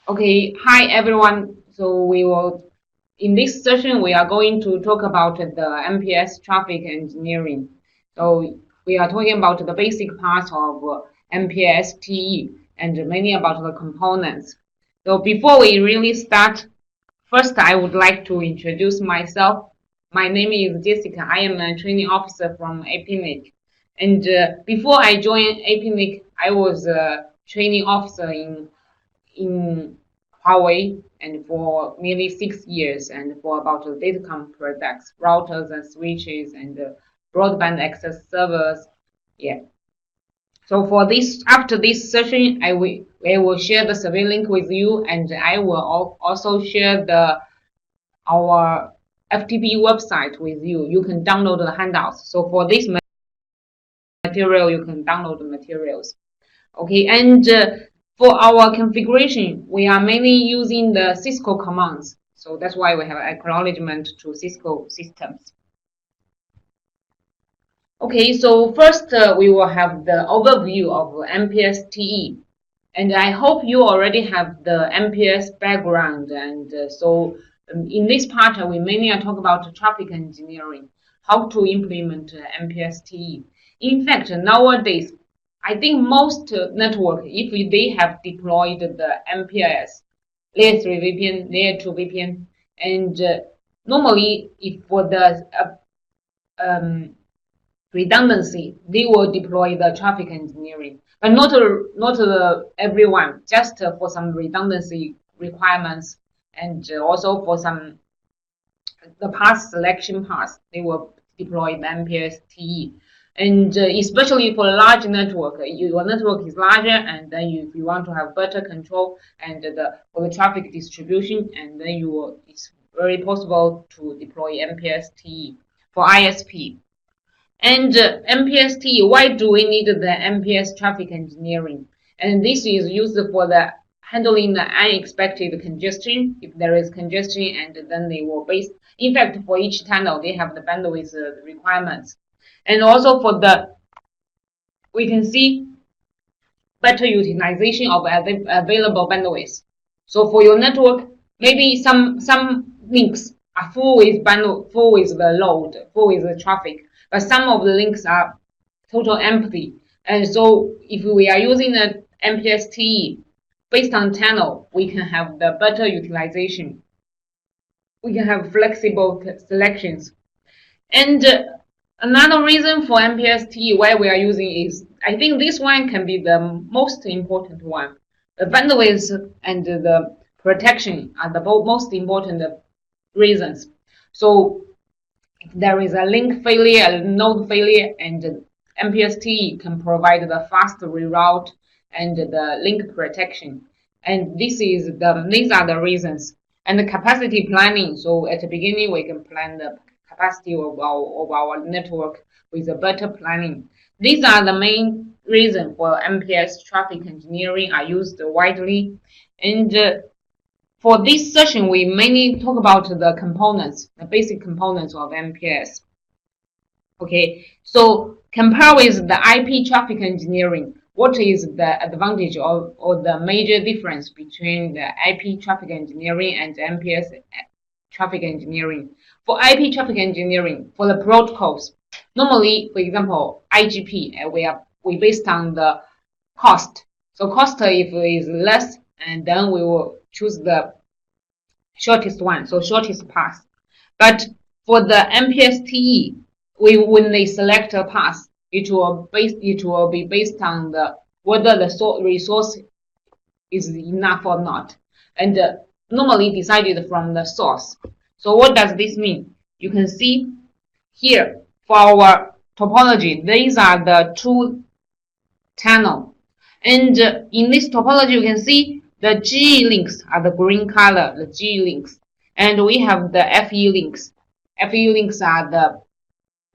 Okay, hi everyone. In this session, we are going to talk about the MPS traffic engineering. So we are talking about the basic parts of MPS TE and mainly about the components. So before we really start, first I would like to introduce myself. My name is Jessica. I am a training officer from APNIC. And before I joined APNIC, I was a training officer in Huawei and for nearly 6 years and for about the datacom products, routers and switches and broadband access servers. Yeah. So for this, after this session, I will share the survey link with you, and I will also share our FTP website with you. You can download the handouts. So for this material, you can download the materials. Okay, and for our configuration, we are mainly using the Cisco commands. So that's why we have acknowledgement to Cisco systems. Okay, so first we will have the overview of MPS TE. And I hope you already have the MPS background. And in this part, we mainly are talking about traffic engineering, how to implement MPS TE. In fact, nowadays, I think most network, if they have deployed the MPLS, layer 3 VPN, layer 2 VPN, and normally if for the um, redundancy, they will deploy the traffic engineering, but not everyone, just for some redundancy requirements and also for some the path selection path, they will deploy the MPS TE. And especially for a large network, your network is larger, and then if you want to have better control and for the traffic distribution, and then it's very possible to deploy MPS TE for ISP. And MPS TE, why do we need the MPS traffic engineering? And this is used for the handling the unexpected congestion. If there is congestion, and then they will base. In fact, for each tunnel, they have the bandwidth requirements, and also for we can see better utilization of available bandwidth. So for your network, maybe some links are full with full with the load, full with the traffic, but some of the links are total empty. And so if we are using the MPS TE based on channel, we can have the better utilization. We can have flexible selections. And another reason for MPS TE why we are using is, I think this one can be the most important one. The bandwidth and the protection are the most important reasons. So if there is a link failure, a node failure, and MPS TE can provide the fast reroute and the link protection. And these are the reasons. And the capacity planning. So at the beginning, we can plan the capacity of our network with a better planning. These are the main reasons for MPS traffic engineering are used widely. And for this session, we mainly talk about the components, the basic components of MPS. Okay, so compare with the IP traffic engineering. What is the advantage or the major difference between the IP traffic engineering and MPS traffic engineering? For IP traffic engineering, for the protocols, normally, for example, IGP, we based on the cost. So cost if it is less, and then we will choose the shortest one, so shortest path. But for the MPS TE, when they select a path, it will be based on whether the resource is enough or not, and normally decided from the source. So what does this mean? You can see here for our topology, these are the two channel, and in this topology you can see the G links are the green color, the G links, and we have the FE links. FE links are the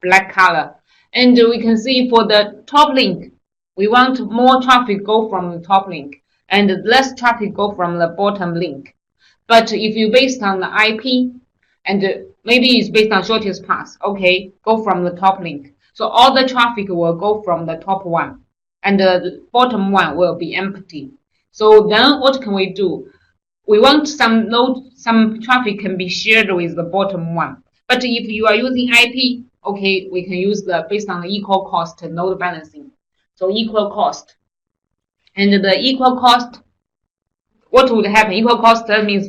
black color. And we can see for the top link, we want more traffic go from the top link and less traffic go from the bottom link. But if you based on the IP, and maybe it's based on shortest path, okay, go from the top link. So all the traffic will go from the top one, and the bottom one will be empty. So then what can we do? we want some traffic can be shared with the bottom one. But if you are using IP, okay, we can use the based on the equal cost node balancing. So equal cost. And the equal cost, what would happen? Equal cost means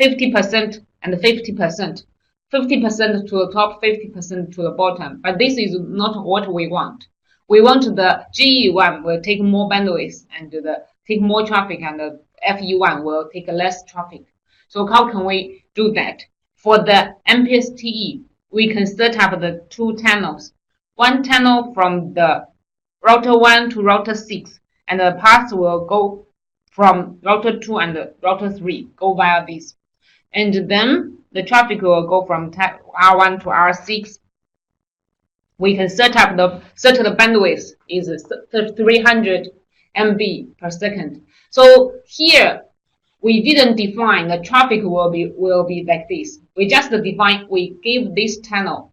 50% and 50%. 50% to the top, 50% to the bottom. But this is not what we want. We want the GE1 will take more bandwidth and take more traffic, and the FE1 will take less traffic. So how can we do that? For the MPLS TE, we can set up the two channels. One channel from the router 1 to router 6, and the path will go from router 2 and router 3, go via this. And then the traffic will go from R1 to R6. We can set the bandwidth is 300 MB per second. So here we didn't define the traffic will be like this. We just define, we give this channel,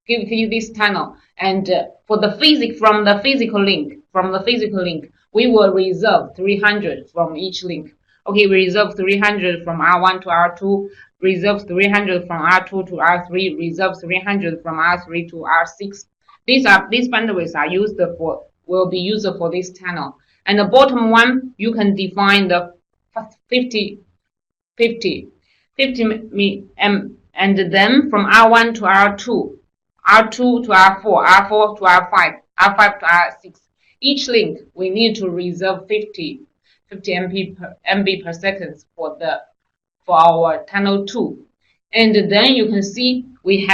and for the physical link, we will reserve 300 from each link. Okay, we reserve 300 from R1 to R2, reserve 300 from R2 to R3, reserve 300 from R3 to R6. These bandwidths will be used for this channel. And the bottom one, you can define the 50 m, and then from R1 to R2, R2 to R4, R4 to R5, R5 to R6. Each link we need to reserve 50 MB per second for our channel 2. And then you can see we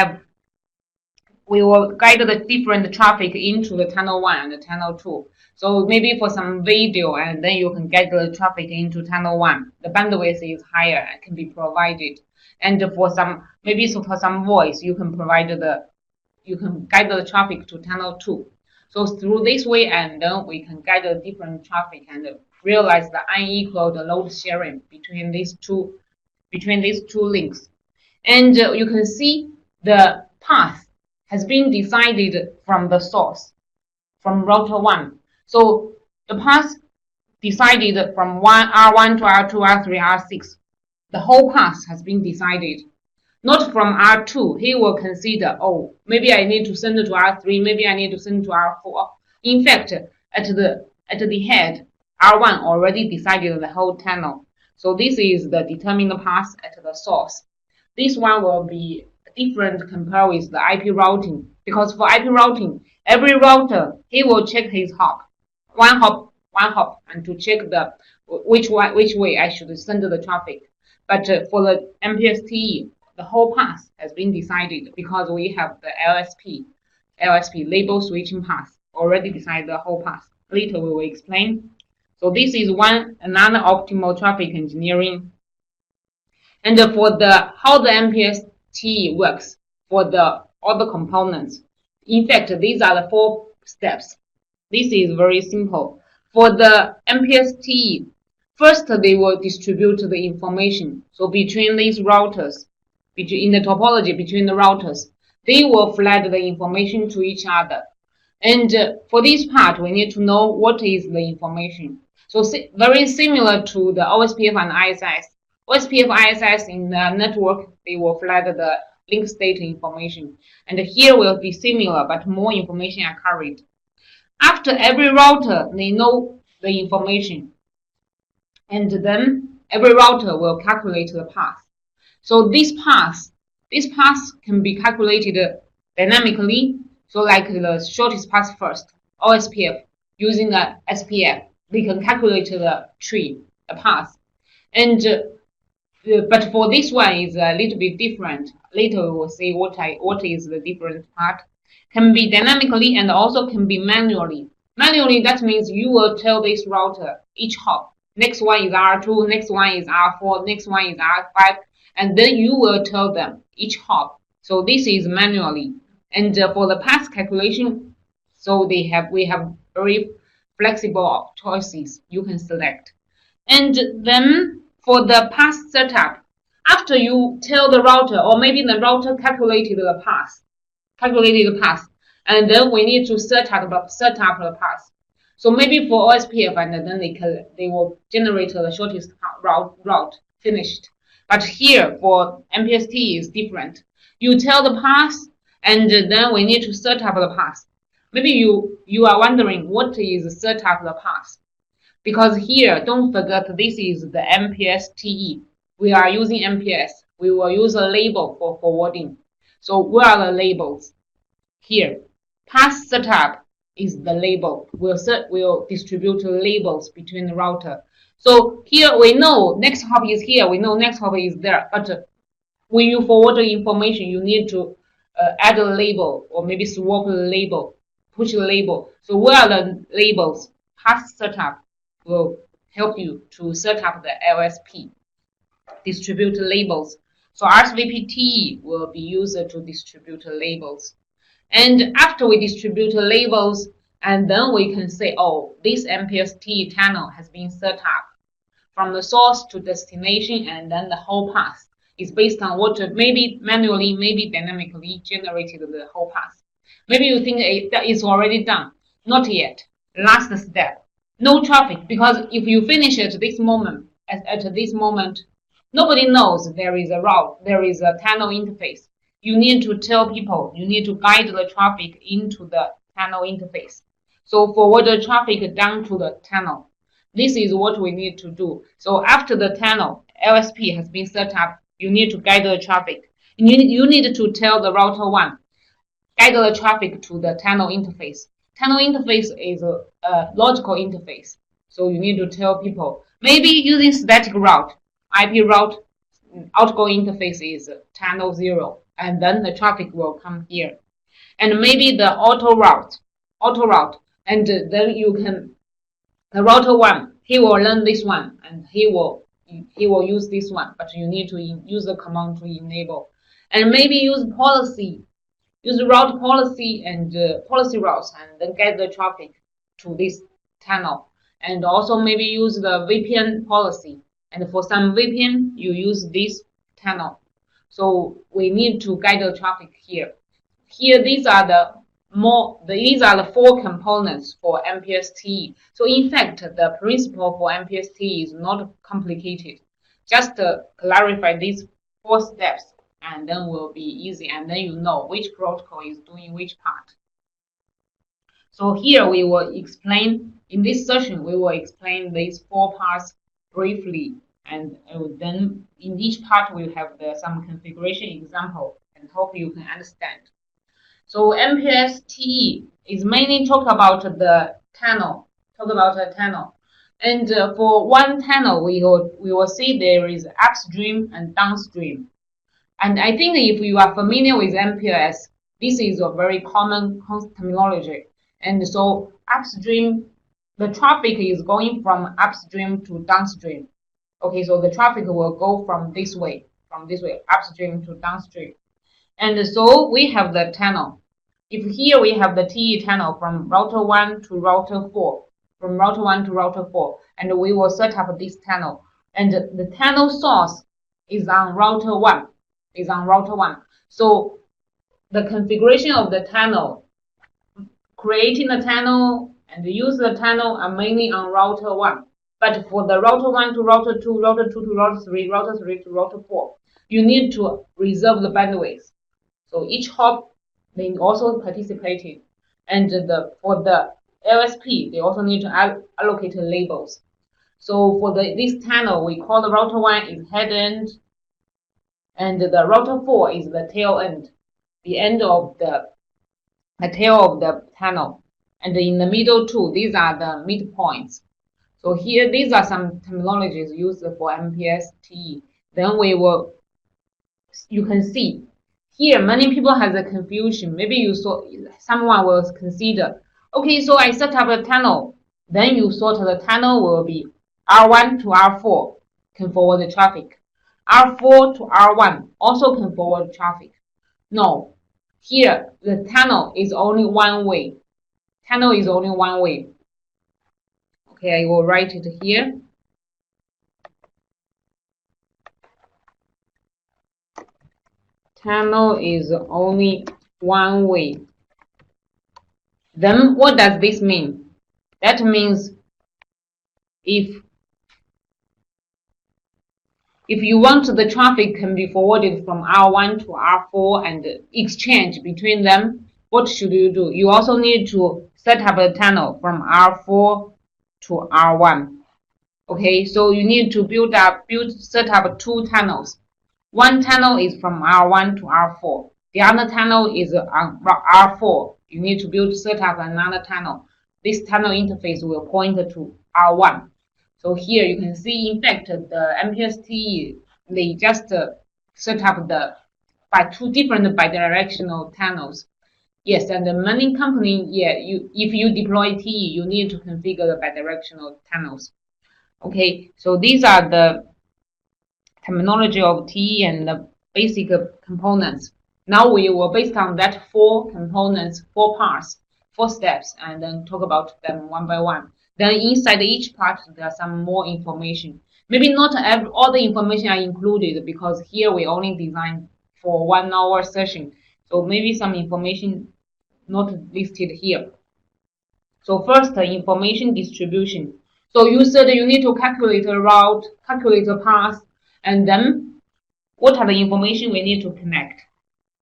will guide the different traffic into the channel 1 and the channel 2. So maybe for some video, and then you can get the traffic into channel 1. The bandwidth is higher and can be provided. And for some voice, you can guide the traffic to channel 2. So through this way, and then we can guide the different traffic and realize the unequal load sharing between these two links. And you can see the path has been decided from the source, from router 1. So the path decided from R1 to R2, R3, R6. The whole path has been decided. Not from R2. He will consider, oh, maybe I need to send it to R3, maybe I need to send it to R4. In fact, at the head, R1 already decided the whole channel. So this is the determined path at the source. This one will be different compared with the IP routing, because for IP routing, every router, he will check his hop, one hop, and to check which way I should send the traffic. But for the MPLS TE, the whole path has been decided because we have the LSP label switching path already decided the whole path. Later we will explain. So this is another optimal traffic engineering. And for how the MPLS TE works for all the components. In fact, these are the 4 steps. This is very simple. For the MPLS TE, first they will distribute the information. So between these routers, in the topology between the routers, they will flag the information to each other. And for this part, we need to know what is the information. So very similar to the OSPF and ISS. OSPF, ISS in the network, they will flag the link state information. And here will be similar, but more information are carried. After every router, they know the information. And then every router will calculate the path. So this path can be calculated dynamically. So like the shortest path first, OSPF, using the SPF, they can calculate the tree, the path. And but for this one is a little bit different. Later we will see what is the different part. Can be dynamically and also can be manually. Manually, that means you will tell this router each hop. Next one is R2, next one is R4, next one is R5, and then you will tell them each hop. So this is manually. And for the path calculation, so we have very flexible choices you can select. And then for the path setup, after you tell the router, or maybe the router calculated the path, and then we need to set up the path. So maybe for OSPF, and then they will generate the shortest route. finished. But here for MPLS TE is different. You tell the path, and then we need to set up the path. Maybe you are wondering what is set up the path, because here don't forget this is the MPLS TE. We are using MPLS. We will use a label for forwarding. So where are the labels? Here, path setup is the label. We'll distribute labels between the router. So here we know next hop is here. We know next hop is there. But when you forward the information, you need to add a label or maybe swap the label, push the label. So where are the labels? Path setup will help you to set up the LSP, distribute labels. So RSVP will be used to distribute labels. And after we distribute labels, and then we can say, oh, this MPLS TE channel has been set up from the source to destination, and then the whole path is based on what maybe manually, maybe dynamically generated the whole path. Maybe you think that is already done. Not yet. Last step. No traffic, because if you finish at this moment, nobody knows there is a route, there is a tunnel interface. You need to tell people, you need to guide the traffic into the tunnel interface. So forward the traffic down to the tunnel. This is what we need to do. So after the tunnel, LSP has been set up, you need to guide the traffic. You need to tell the router 1, guide the traffic to the tunnel interface. Tunnel interface is a logical interface. So you need to tell people, maybe using static route, IP route, outgoing interface is tunnel 0, and then the traffic will come here. And maybe the auto route, and then you can, the router 1, he will learn this one, and he will use this one, but you need to use the command to enable. And maybe use policy, use route policy and policy routes, and then get the traffic to this tunnel. And also maybe use the VPN policy. And for some VPN, you use this tunnel. So we need to guide the traffic here. Here, these are the 4 components for MPLS TE. So in fact, the principle for MPLS TE is not complicated. Just clarify these 4 steps, and then will be easy. And then you know which protocol is doing which part. So here we will explain, in this session, we will explain these 4 parts briefly. And then in each part, we'll have some configuration example, and hope you can understand. So MPLS TE is mainly talk about the tunnel, And for one tunnel, we will see there is upstream and downstream. And I think if you are familiar with MPLS, this is a very common terminology. And so upstream, the traffic is going from upstream to downstream. Okay, so the traffic will go from this way, upstream to downstream. And so we have the tunnel. If here we have the TE tunnel from router 1 to router 4, and we will set up this tunnel. And the tunnel source is on router 1, So the configuration of the tunnel, creating the tunnel and use the tunnel are mainly on router 1. But for the router 1 to router 2, router 2 to router 3, router 3 to router 4, you need to reserve the bandwidth. So each hop, they also participated. And for the LSP, they also need to allocate labels. So for this tunnel, we call the router 1 is head end, and the router 4 is the tail end, the end of the tail of the tunnel. And in the middle too, these are the midpoints. So here, these are some terminologies used for MPLS TE. Then you can see here, many people have a confusion. Maybe someone will consider, okay, so I set up a tunnel. Then you thought the tunnel will be R1 to R4 can forward the traffic. R4 to R1 also can forward traffic. No, here the tunnel is only one way. Okay, I will write it here. Tunnel is only one way. Then what does this mean? That means if If you want the traffic can be forwarded from R1 to R4 and exchange between them, what should you do? You also need to set up a tunnel from R4 to R1. Okay, so you need to set up 2 tunnels. One tunnel is from R1 to R4. The other tunnel is on R4. You need to set up another tunnel. This tunnel interface will point to R1. So here you can see, in fact, the MPLS TE, they just set up by 2 different bidirectional tunnels. Yes, and the many company, if you deploy TE, you need to configure the bidirectional tunnels. Okay, so these are the terminology of TE and the basic components. Now we will, based on that 4 components, 4 parts, 4 steps, and then talk about them one by one. Then inside each part, there are some more information. Maybe not all the information are included because here we only designed for 1 hour session. So maybe some information not listed here. So first, information distribution. So you said you need to calculate a route, calculate a path, and then what are the information we need to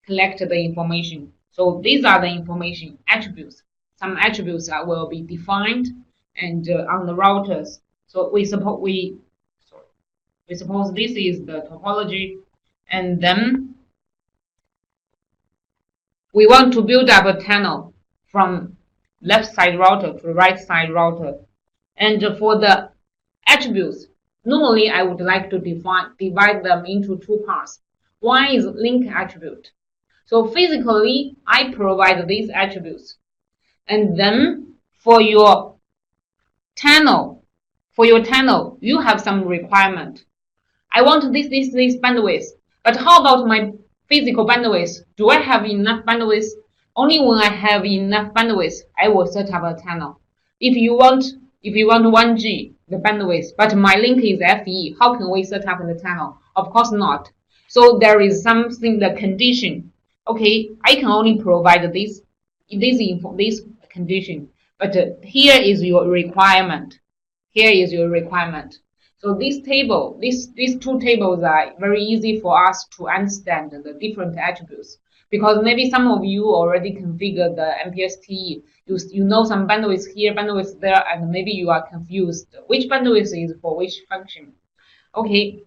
collect the information. So these are the information attributes. Some attributes will be defined and on the routers. So we suppose this is the topology, and then we want to build up a tunnel from left side router to right side router. And for the attributes, normally I would like to divide them into 2 parts. One is link attribute. So physically, I provide these attributes. And then for your tunnel, you have some requirement. I want this bandwidth. But how about my physical bandwidth? Do I have enough bandwidth? Only when I have enough bandwidth, I will set up a tunnel. If you want 1G, the bandwidth, but my link is FE, how can we set up the tunnel? Of course not. So there is something, the condition. Okay, I can only provide this condition, but here is your requirement. Here is your requirement. So this table, these 2 tables are very easy for us to understand the different attributes, because maybe some of you already configured the MPLS TE. You know some bandwidth here, bandwidth there, and maybe you are confused which bandwidth is for which function. Okay,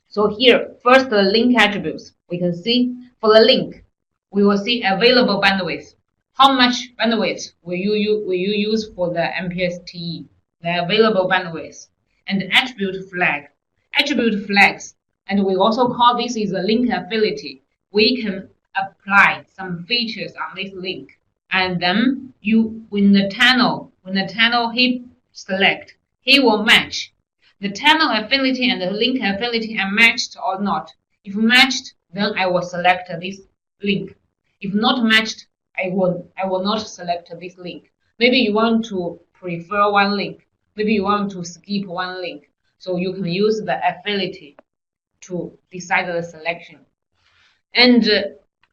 so here, first the link attributes. We can see for the link, we will see available bandwidth. How much bandwidth will you use for the MPLS TE? The available bandwidth. And attribute flags, and we also call this is a link ability. We can apply some features on this link, and then when the tunnel he select, he will match. The tunnel affinity and the link affinity are matched or not. If matched, then I will select this link. If not matched, I will not select this link. Maybe you want to prefer one link. Maybe you want to skip one link. So you can use the affinity to decide the selection. And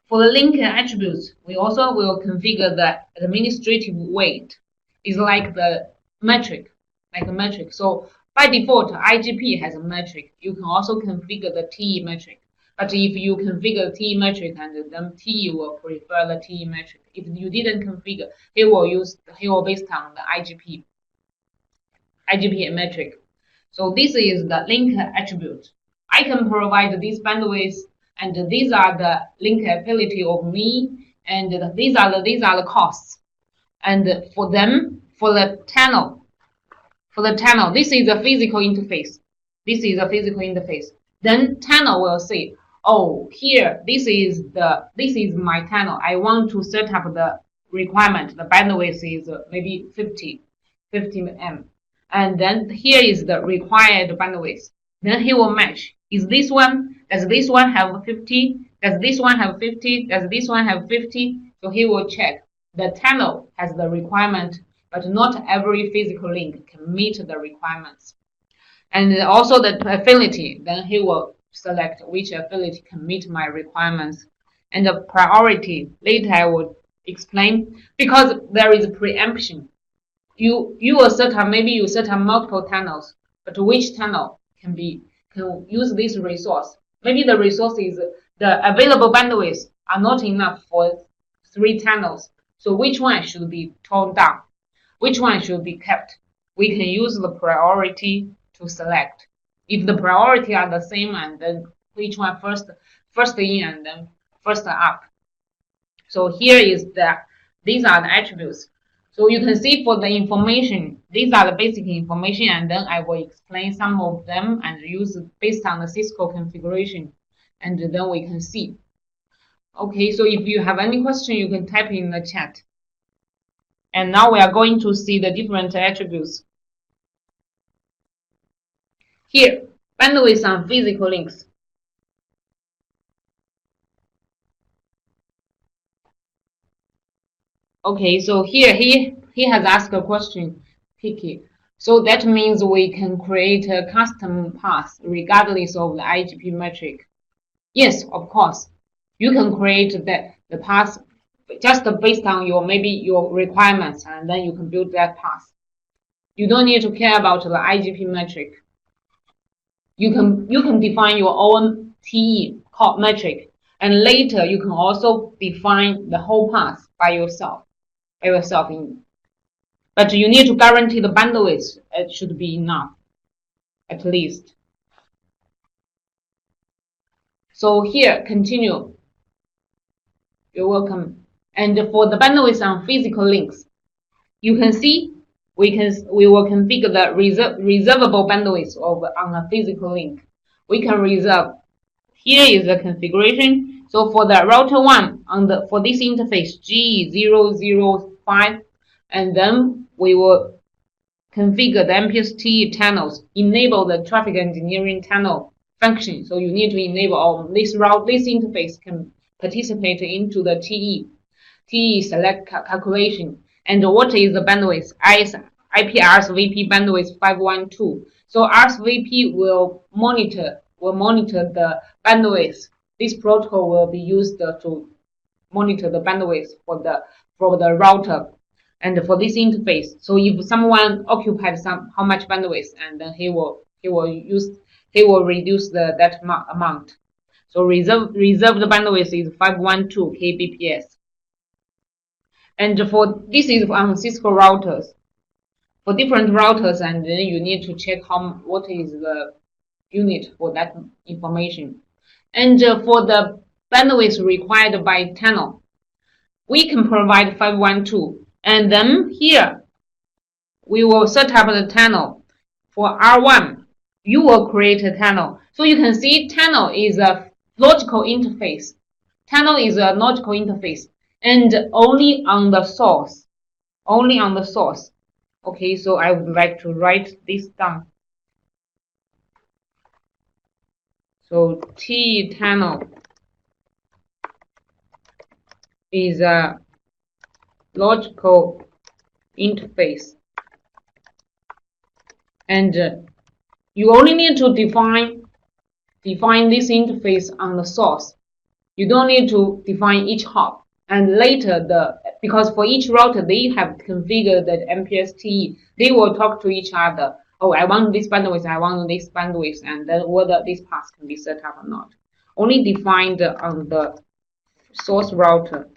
for the link attributes, we also will configure the administrative weight. It's like the metric, So by default, IGP has a metric. You can also configure the TE metric. But if you configure the TE metric, and then TE will prefer the TE metric. If you didn't configure, he will based on the IGP metric. So this is the link attribute. I can provide this bandwidth, and these are the link ability of me, and these are the costs. And for the tunnel, this is a physical interface. Then tunnel will say, oh, here this is my tunnel. I want to set up the requirement. The bandwidth is maybe 50 m. And then here is the required bandwidth. Then he will match. Does this one have 50? Does this one have 50? Does this one have 50? So he will check. The tunnel has the requirement, but not every physical link can meet the requirements. And also the affinity, then he will select which affinity can meet my requirements. And the priority, later I will explain, because there is a preemption. You will set up, maybe you set up multiple tunnels, but which tunnel can be can use this resource. Maybe the resource is the available bandwidth are not enough for 3 channels. So which one should be toned down? Which one should be kept? We can use the priority to select. If the priority are the same, and then which one first in and then first up. So here is these are the attributes. So you can see for the information, these are the basic information, and then I will explain some of them and use based on the Cisco configuration, and then we can see. Okay, so if you have any question, you can type in the chat. And now we are going to see the different attributes. Here, bandwidth on physical links. Okay, so here he has asked a question, Kiki. So that means we can create a custom path regardless of the IGP metric. Yes, of course. You can create the path just based on your requirements, and then you can build that path. You don't need to care about the IGP metric. You can define your own TE metric, and later you can also define the whole path by yourself. But you need to guarantee the bandwidth. It should be enough, at least. So here, continue. You're welcome. And for the bandwidth on physical links, you can see we will configure the reservable bandwidth on a physical link. We can reserve. Here is the configuration. So for the router 1 for this interface G005, and then we will configure the MPLS TE channels, enable the traffic engineering channel function. So you need to enable this interface can participate into the TE select calculation. And what is the bandwidth? IP RSVP bandwidth 512. So RSVP will monitor the bandwidth. This protocol will be used to monitor the bandwidth for the router and for this interface. So if someone occupied how much bandwidth, and then he will reduce that amount. So reserved bandwidth is 512 kbps. And this is on Cisco routers. For different routers, and then you need to check what is the unit for that information. And for the bandwidth required by channel, we can provide 512. And then here, we will set up the channel. For R1, you will create a channel. So you can see channel is a logical interface. Channel is a logical interface, and only on the source. Only on the source. Okay, so I would like to write this down. So T channel is a logical interface, and you only need to define this interface on the source. You don't need to define each hop. And later, because for each router they have configured the MPLS TE, they will talk to each other. Oh, I want this bandwidth, I want this bandwidth, and then whether this path can be set up or not. Only defined on the source router.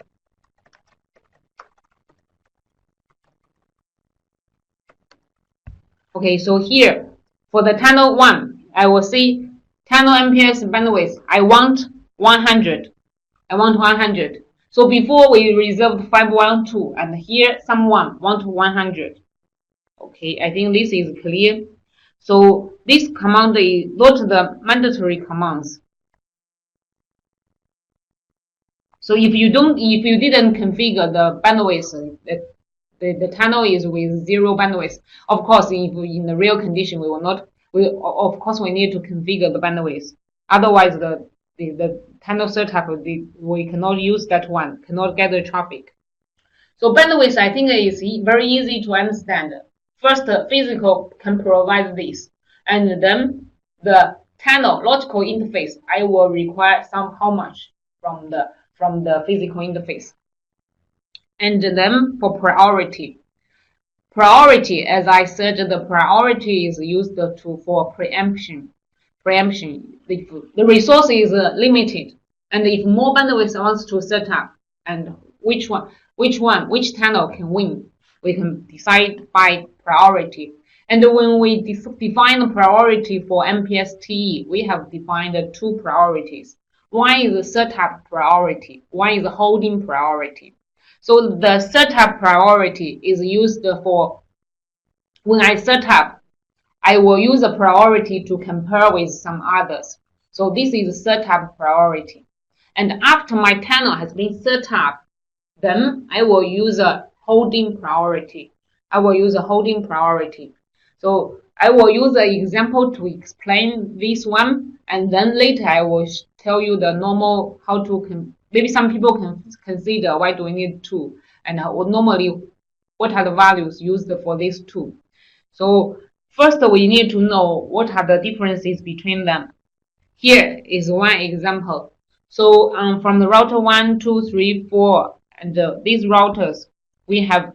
Okay, so here for the channel 1, I will see channel MPLS bandwidth. I want 100. I want 100. So before we reserved 512, and here someone want 100. Okay, I think this is clear. So this command is not the mandatory commands. So if you didn't configure the bandwidth, the channel is with 0 bandwidth. Of course, if in the real condition, of course we need to configure the bandwidth. Otherwise, the channel setup, we cannot use that one, cannot gather traffic. So bandwidth, I think, is very easy to understand. First, physical can provide this, and then the channel logical interface, I will require how much from the physical interface. And then for priority, as I said, the priority is used for preemption. preemption. If the resource is limited, and if more bandwidth wants to set up, and which channel can win, we can decide by priority. And when we define the priority for MPLS TE, we have defined two priorities. One is the setup priority, one is the holding priority. So the setup priority is used for when I set up, I will use a priority to compare with some others. So this is setup priority. And after my tunnel has been set up, then I will use a holding priority. I will use a holding priority. So I will use an example to explain this one, and then later I will tell you the normal how to. Maybe some people can consider why do we need two, and normally what are the values used for these two. So first we need to know what are the differences between them. Here is one example. So from the router 1, 2, 3, 4, and these routers, we have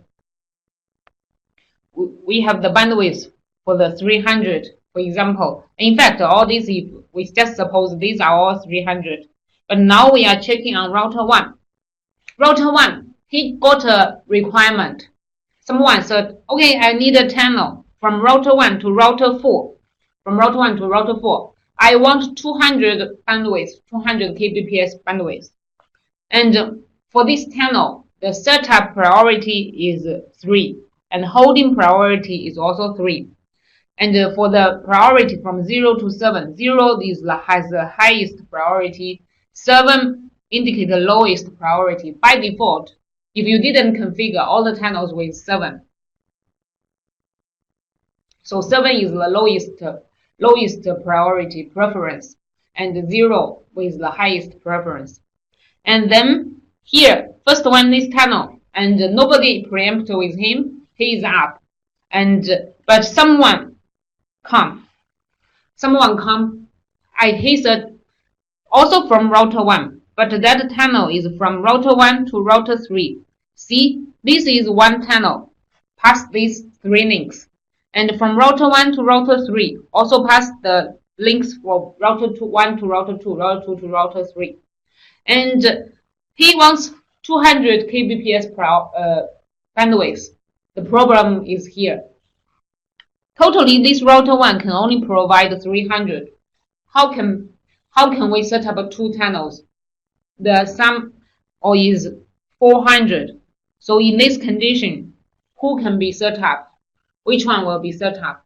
the bandwidth for the 300, for example. In fact, all these, if we just suppose these are all 300. But now we are checking on router 1. Router 1, he got a requirement. Someone said, okay, I need a channel from router 1 to router 4. From router 1 to router 4. I want 200 bandwidth, 200 kbps bandwidth. And for this channel, the setup priority is 3. And holding priority is also 3. And for the priority from 0 to 7, 0 has the highest priority, 7 indicate the lowest priority. By default, if you didn't configure all the channels with 7, so 7 is the lowest priority preference, and 0 with the highest preference. And then here, first one is tunnel, and nobody preempt with him. He is up, but someone come. He said also from router 1, but that tunnel is from router 1 to router 3. See, this is one tunnel, past these 3 links. And from router 1 to router 3, also past the links from router 1 to router 2, router 2 to router 3. And he wants 200 kbps per bandwidth. The problem is here. Totally, this router 1 can only provide 300. How can we set up 2 channels? The sum is 400. So in this condition, who can be set up? Which one will be set up?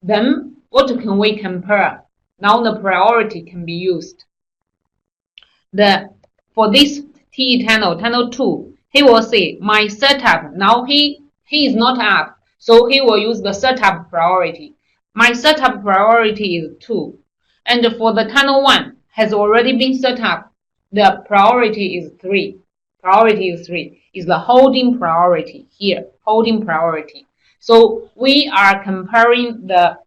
Then what can we compare? Now the priority can be used. For this TE channel 2, he will say my setup. Now he is not up, so he will use the setup priority. My setup priority is 2, and for the channel 1 has already been set up. The priority is 3. Priority is 3 is the holding priority here. Holding priority. So we are comparing the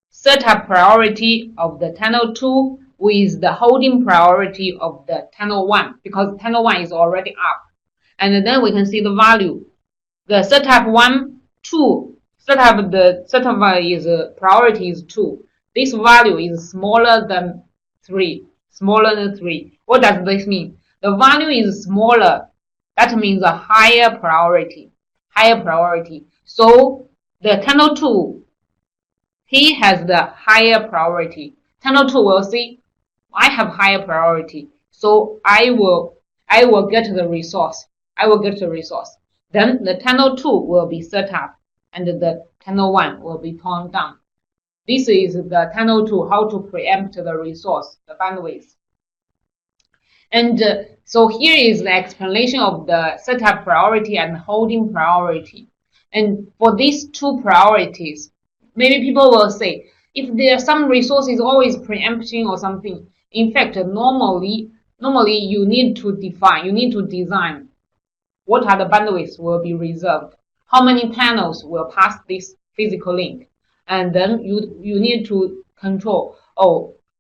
setup priority of the channel 2 with the holding priority of the channel 1, because channel 1 is already up. And then we can see the value. The setup 1, 2, priority is 2. This value is smaller than 3. Smaller than 3. What does this mean? The value is smaller. That means a higher priority. Higher priority. So the channel 2, he has the higher priority. Channel 2 will see, I have higher priority, so I will get the resource. I will get the resource. Then the channel 2 will be set up, and the channel 1 will be torn down. This is the channel 2, how to preempt the resource, the bandwidth. And so here is the explanation of the setup priority and holding priority. And for these 2 priorities, maybe people will say, if there are some resources always preempting or something, in fact, normally you need to design what are the bandwidths will be reserved, how many channels will pass this physical link, and then you need to control,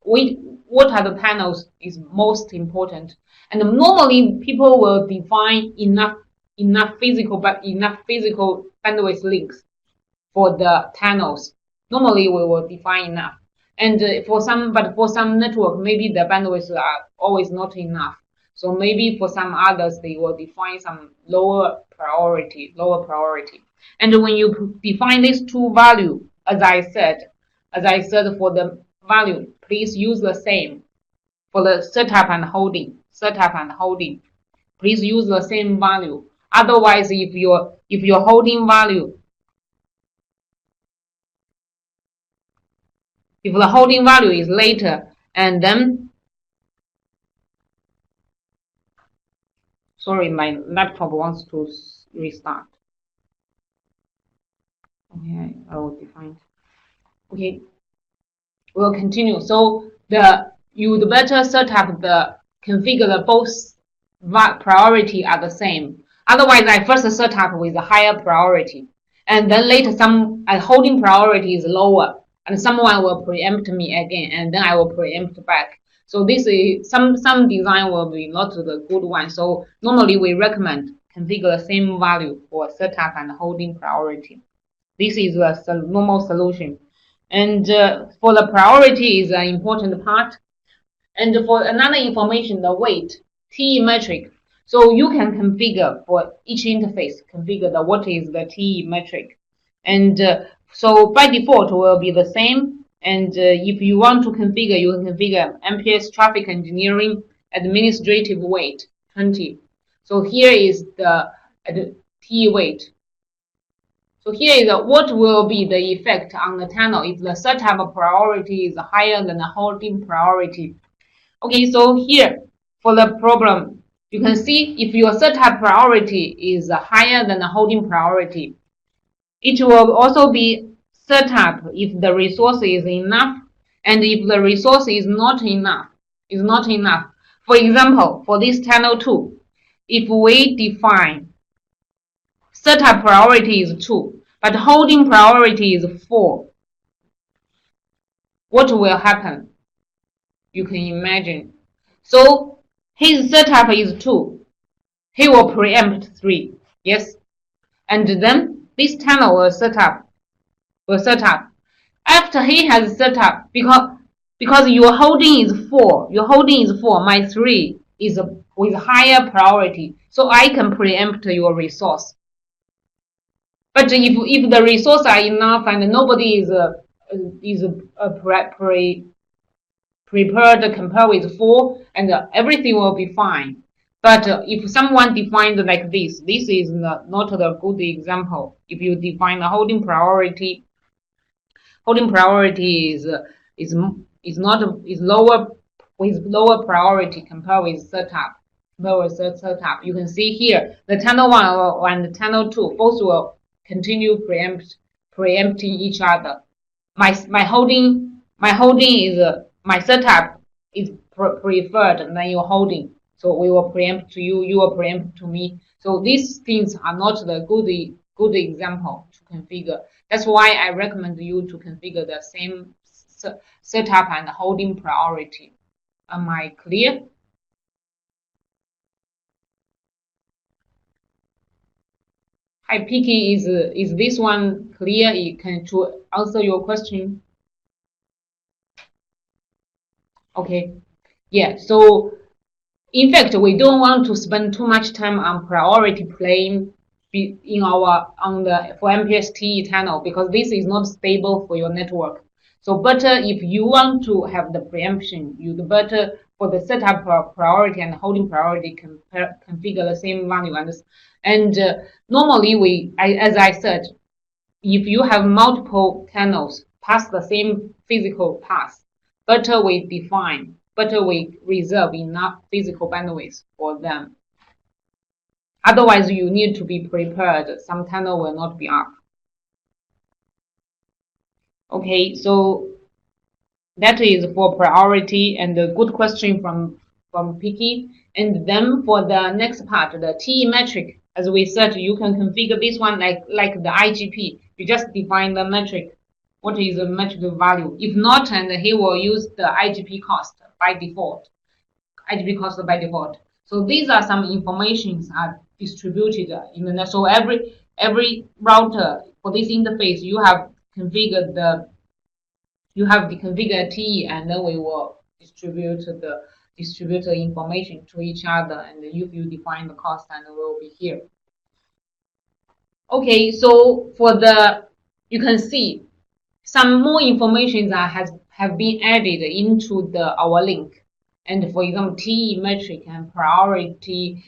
what are the panels is most important. And normally people will define enough physical bandwidth links for the channels. Normally we will define enough. And for some network, maybe the bandwidth are always not enough. So maybe for some others, they will define some lower priority. And when you define these two value, as I said for the value, please use the same for the setup and holding. Please use the same value. Otherwise, if your holding value, if the holding value is later, and then, sorry, my laptop wants to restart. Okay, I will define. Okay, we'll continue. So you'd better set up configure the both priority are the same. Otherwise, I first set up with a higher priority, and then later some holding priority is lower, and someone will preempt me again, and then I will preempt back. So this is some design will be not the good one. So normally we recommend configure the same value for setup and holding priority. This is a normal solution. And for the priority is an important part. And for another information, the weight, TE metric. So you can configure for each interface, configure what is the TE metric. And so by default will be the same. And if you want to configure, you can configure MPLS traffic engineering administrative weight 20. So here is the TE weight. So here is what will be the effect on the tunnel if the setup priority is higher than the holding priority. Okay, so here for the problem, you can see if your setup priority is higher than the holding priority, it will also be set up if the resource is enough, and if the resource is not enough. For example, for this tunnel 2, if we define setup priority is 2, but holding priority is 4, what will happen? You can imagine. So his setup is 2. He will preempt 3. Yes. And then this tunnel will set up. After he has set up, because your holding is 4, my 3 is with higher priority. So I can preempt your resource. But if the resources are enough and nobody is prepared to compare with 4, and everything will be fine. But if someone defined like this is not a good example. If you define the holding priority is lower with lower priority compared with setup. You can see here the tunnel 1 and the tunnel 2 both will continue preempting each other. My holding is my setup is preferred than your holding, so we will preempt to you. You will preempt to me. So these things are not the good example to configure. That's why I recommend you to configure the same setup and holding priority. Am I clear? Hi, Picky, is this one clear? Can to answer your question? Okay, yeah. So in fact, we don't want to spend too much time on priority plane for MPLS TE tunnel, because this is not stable for your network. So better if you want to have the preemption, you'd better for the setup priority and holding priority configure the same value. And normally as I said, if you have multiple tunnels pass the same physical path, better we reserve enough physical bandwidth for them. Otherwise, you need to be prepared. Some tunnel will not be up. Okay, so that is for priority, and a good question from Picky. And then for the next part, the TE metric, as we said, you can configure this one like the IGP. You just define the metric. What is the metric value? If not, and he will use the IGP cost by default. So these are some informations are distributed in the net. So every router for this interface, you have configured you have the configure TE, and then we will distribute the information to each other, and if you define the cost, and it will be here. Okay, so for the, you can see some more information that have been added into our link. And for example, TE metric and priority,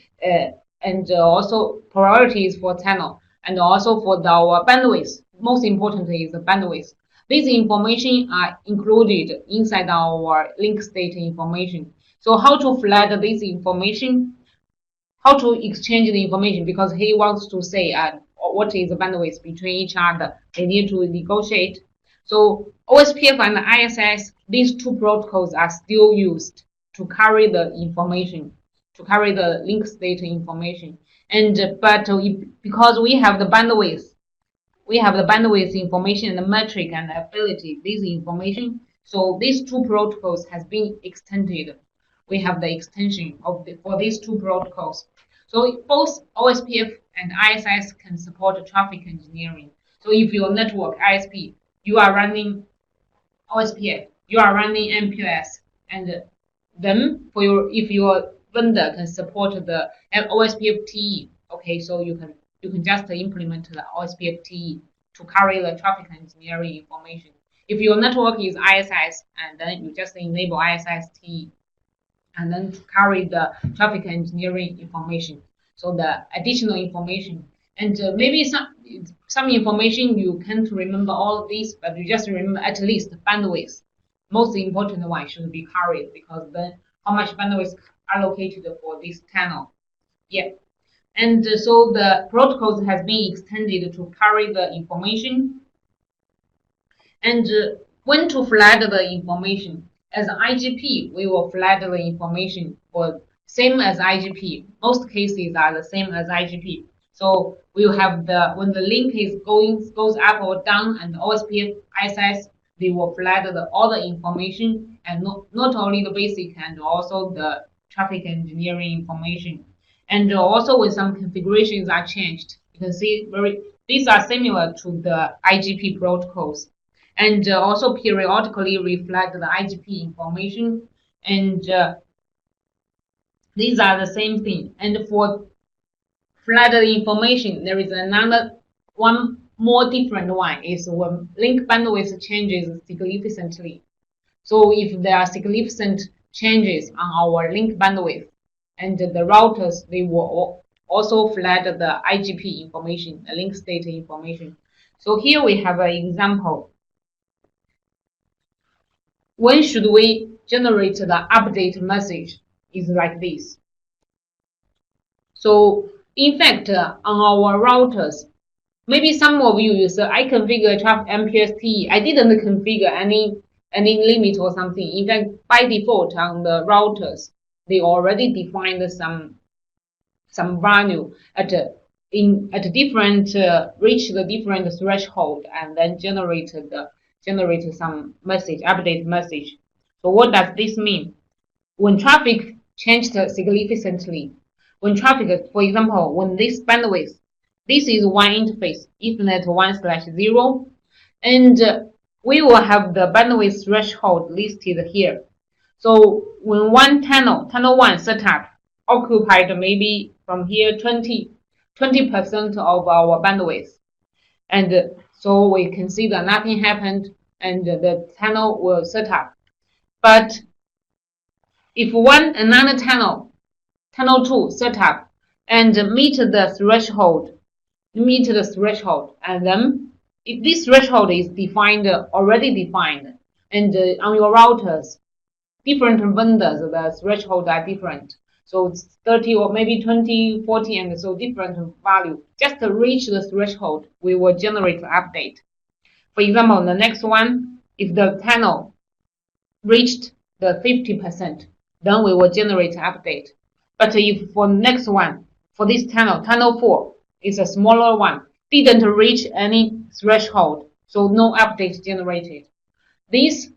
and also priorities for channel, and also for our bandwidth. Most importantly is the bandwidth. These information are included inside our link state information. So how to flag this information? How to exchange the information, because he wants to say what is the bandwidth between each other. They need to negotiate. So OSPF and ISS, these two protocols are still used to carry the information, to carry the link state information. And because we have the bandwidth information and the metric and the ability, this information. So these two protocols has been extended. We have the extension for these two protocols. So both OSPF and ISS can support traffic engineering. So if your network ISP, you are running OSPF, you are running MPLS, and then if your vendor can support the OSPF TE, okay, so you can just implement the OSPF TE to carry the traffic engineering information. If your network is ISS, and then you just enable ISS TE, and then to carry the traffic engineering information. So the additional information, and maybe some information you can't remember all of these, but you just remember at least the bandwidth. Most important one should be carried, because then how much bandwidth allocated for this channel. Yeah. And so the protocols has been extended to carry the information. And when to flag the information? As IGP, we will flag the information for same as IGP. Most cases are the same as IGP. So we will have when the link goes up or down, and OSPF ISS, they will flag all the information, and not only the basic, and also the traffic engineering information. And also when some configurations are changed, you can see these are similar to the IGP protocols. And also periodically reflect the IGP information, and these are the same thing. And for flooded information, there is one more different one, is when link bandwidth changes significantly. So if there are significant changes on our link bandwidth, and the routers, they will also flag the IGP information, the link state information. So here we have an example. When should we generate the update message? Is like this. So in fact, on our routers, maybe some of you use I configure MPLS TE. I didn't configure any limit or something. In fact, by default on the routers, they already defined some value at different reach the different threshold, and then generate some message, update message. So what does this mean? When traffic changed significantly, when traffic, for example, when this bandwidth, this is one interface, Ethernet 1/0, and we will have the bandwidth threshold listed here. So when one channel 1 setup occupied maybe from here 20% of our bandwidth, and so we can see that nothing happened, and the channel will set up. But if another channel 2 set up and meet the threshold, and then if this threshold is already defined, and on your routers, different vendors, the threshold are different. So it's 30 or maybe 20, 40, and so different value. Just to reach the threshold, we will generate an update. For example, the next one, if the channel reached the 50%, then we will generate an update. But if for next one, for this channel 4 is a smaller one, didn't reach any threshold, so no update generated. These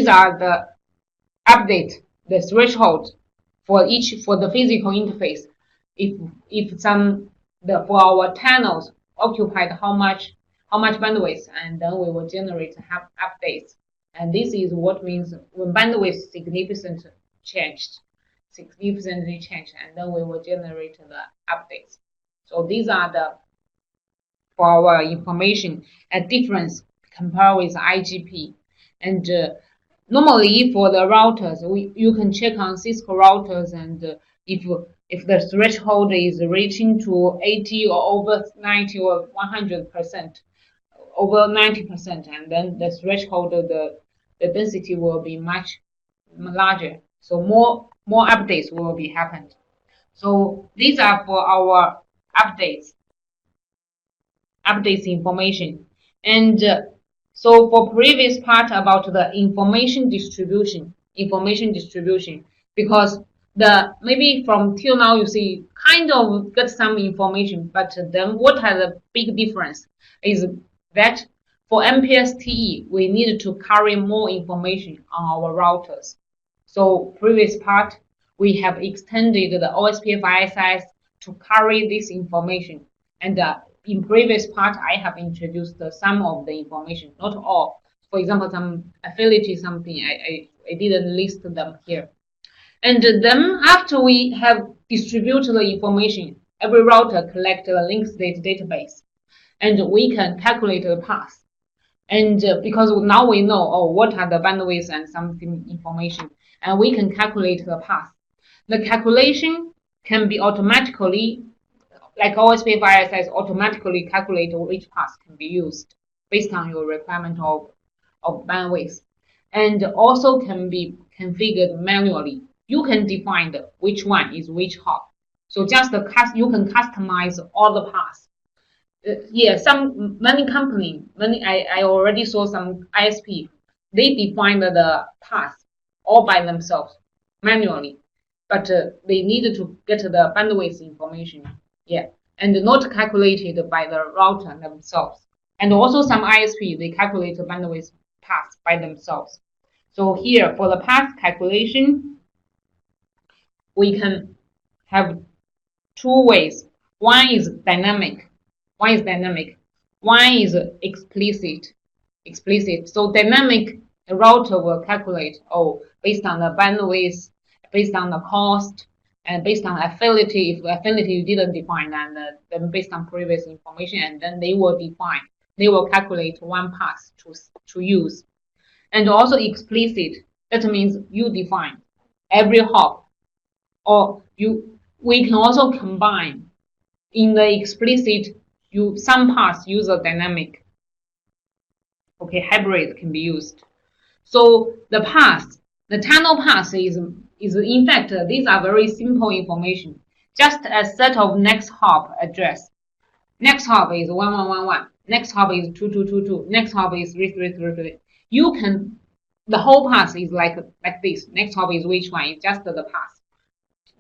are the update, the threshold for the physical interface. If for our channels occupied how much how much bandwidth, and then we will generate updates. And this is what means when bandwidth significantly changed, and then we will generate the updates. So these are the for our information at difference compared with IGP. And normally for the routers, you can check on Cisco routers, and if the threshold is reaching to 80 or over 90 or 100%, over 90%, and then the threshold of the density will be much larger. So more updates will be happened. So these are for our updates information. And so for previous part about the information distribution, because maybe from till now you see kind of get some information, but then what has a big difference is that for MPLS TE we need to carry more information on our routers. So previous part we have extended the OSPF ISS to carry this information, and in previous part, I have introduced some of the information, not all. For example, some affiliate something, I didn't list them here. And then after we have distributed the information, every router collects the link state database, and we can calculate the path. And because now we know what are the bandwidths and something information, and we can calculate the path. The calculation can be automatically, like OSPF ISS automatically calculate which path can be used based on your requirement of bandwidth, and also can be configured manually. You can define which one is which hop. So just you can customize all the paths. Yeah, many company, I already saw some ISP, they define the path all by themselves manually, but they needed to get the bandwidth information. Yeah, and not calculated by the router themselves. And also some ISP, they calculate the bandwidth path by themselves. So here for the path calculation, we can have two ways. One is dynamic. One is explicit. So dynamic, the router will calculate based on the bandwidth, based on the cost, and based on affinity. If affinity you didn't define, and then based on previous information, and then they will calculate one path to use. And also explicit, that means you define every hop, or we can also combine in the explicit. Some paths use a dynamic. Okay, hybrid can be used. So the tunnel path is in fact, these are very simple information. Just a set of next hop address. Next hop is 1111. Next hop is 2222. Next hop is 3333. The whole path is like this. Next hop is which one? It's just the path.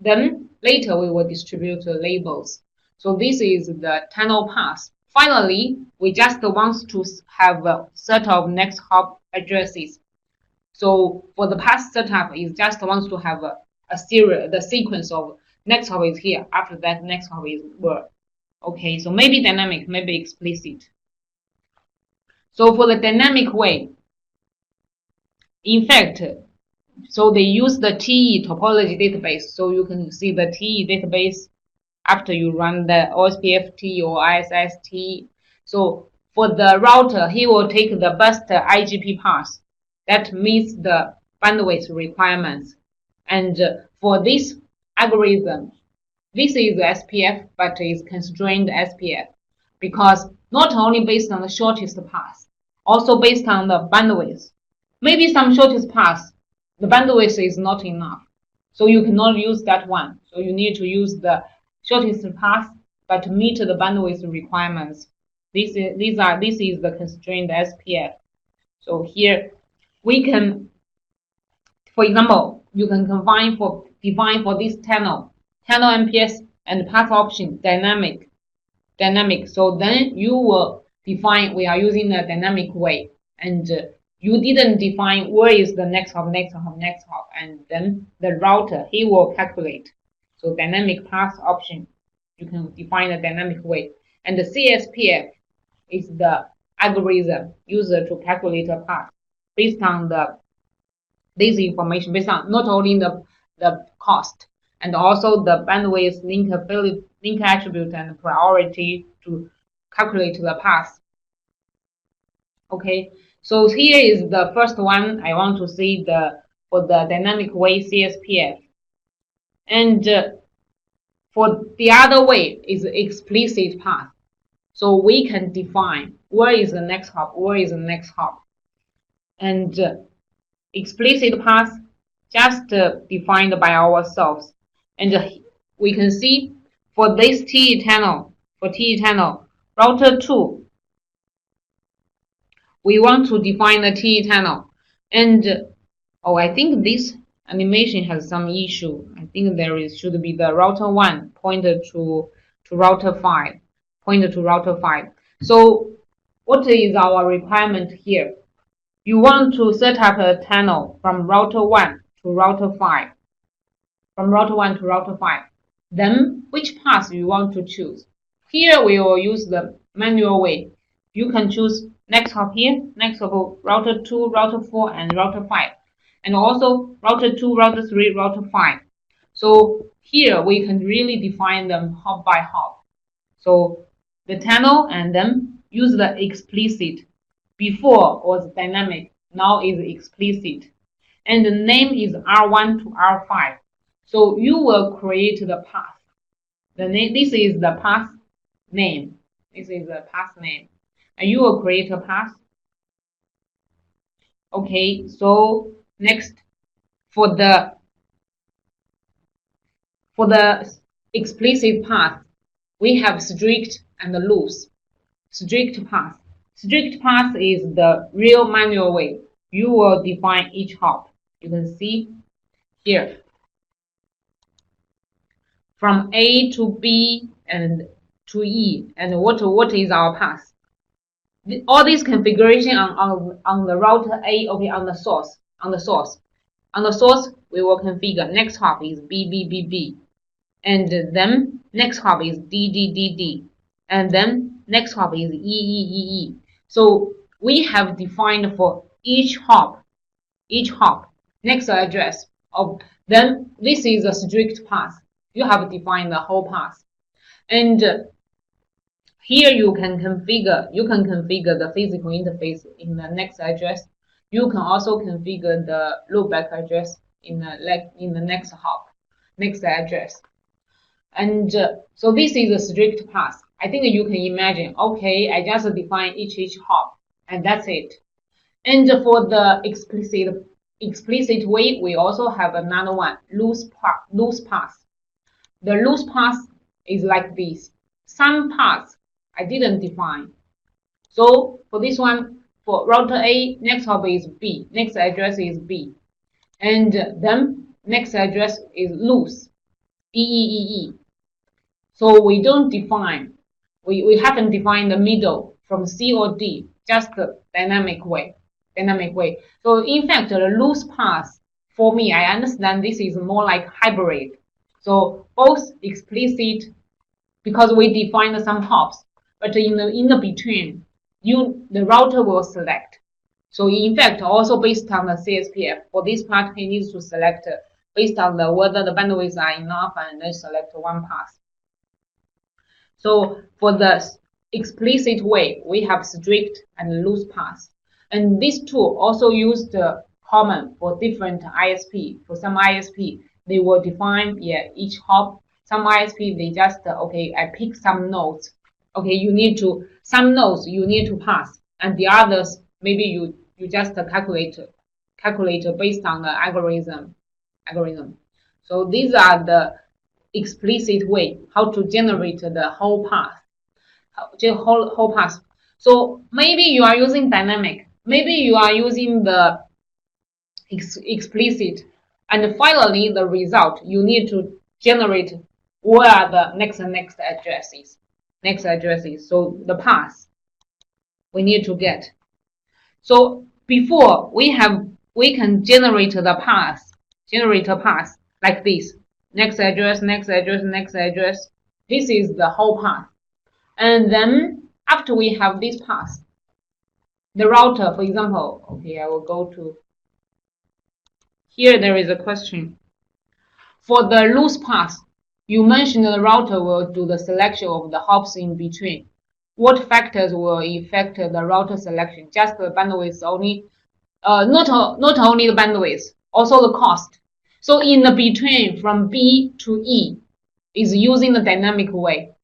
Then later we will distribute the labels. So this is the tunnel path. Finally, we just want to have a set of next hop addresses. So for the path setup, it just wants to have a series, the sequence of next hop is here. After that, next hop is where. Okay, so maybe dynamic, maybe explicit. So for the dynamic way, in fact, so they use the TE topology database. So you can see the TE database after you run the OSPF TE or ISS TE. So for the router, he will take the best IGP path that meets the bandwidth requirements. And for this algorithm, this is SPF, but is constrained SPF, because not only based on the shortest path, also based on the bandwidth. Maybe some shortest path, the bandwidth is not enough, so you cannot use that one. So you need to use the shortest path, but meet the bandwidth requirements. This is the constrained SPF. So here we can, for example, you can define for this tunnel MPS and path option dynamic. So then you will define, we are using a dynamic way, and you didn't define where is the next hop, and then the router, he will calculate. So dynamic path option, you can define a dynamic way. And the CSPF is the algorithm used to calculate a path based on this information, based on not only the cost and also the bandwidth, link attribute, and priority to calculate the path. Okay, so here is the first one. I want to see for the dynamic way CSPF, and for the other way is explicit path. So we can define where is the next hop, where is the next hop, and explicit path just defined by ourselves. And we can see for this TE channel, router 2, we want to define the TE channel. And oh, I think this animation has some issue. I think should be the router 1 pointed to router 5, pointed to router 5. So what is our requirement here? You want to set up a channel from router 1 to router 5. From router 1 to router 5. Then which path you want to choose? Here we will use the manual way. You can choose next hop here, next hop router 2, router 4, and router 5. And also router 2, router 3, router 5. So here we can really define them hop by hop. So the channel, and then use the explicit. Before was dynamic, now is explicit. And the name is R1 to R5. So you will create the path. This is the path name. This is the path name. And you will create a path. Okay, so next for the explicit path, we have strict and loose. Strict path. Strict path is the real manual way. You will define each hop. You can see here. From A to B and to E, and what is our path? All this configuration on the router A, okay, on the source. On the source, we will configure next hop is B, and then next hop is D, and then next hop is E. So we have defined for each hop next address of. Then this is a strict path. You have defined the whole path, and here you can configure the physical interface in the next address. You can also configure the loopback address in the next hop, next address. And so this is a strict path. I think you can imagine. Okay, I just define each hop, and that's it. And for the explicit way, we also have another one, loose path. The loose path is like this. Some paths I didn't define. So for this one, for router A, next hop is B, next address is B, and then next address is loose, E. So we don't define. We haven't defined the middle from C or D, just the dynamic way. So in fact, the loose path, for me, I understand this is more like hybrid. So both explicit, because we defined some hops, but in the between, the router will select. So in fact, also based on the CSPF, for this part, he needs to select based on whether the bandwidths are enough, and then select one path. So for the explicit way, we have strict and loose paths. And these two also used common for different ISP. For some ISP, they will define each hop. Some ISP, they just okay, I pick some nodes. Okay, some nodes you need to pass, and the others maybe you just calculate based on the algorithm. So these are the explicit way how to generate the whole path. Whole path. So maybe you are using dynamic, maybe you are using the explicit, and finally the result you need to generate where are the next addresses. So the path we need to get. So before we can generate a path like this. Next address. This is the whole path. And then after we have this path, the router, for example, okay, I will go to here. There is a question for the loose path. You mentioned the router will do the selection of the hops in between. What factors will affect the router selection? Just the bandwidth only? Not only the bandwidth, also the cost. So in the between from B to E is using the dynamic way.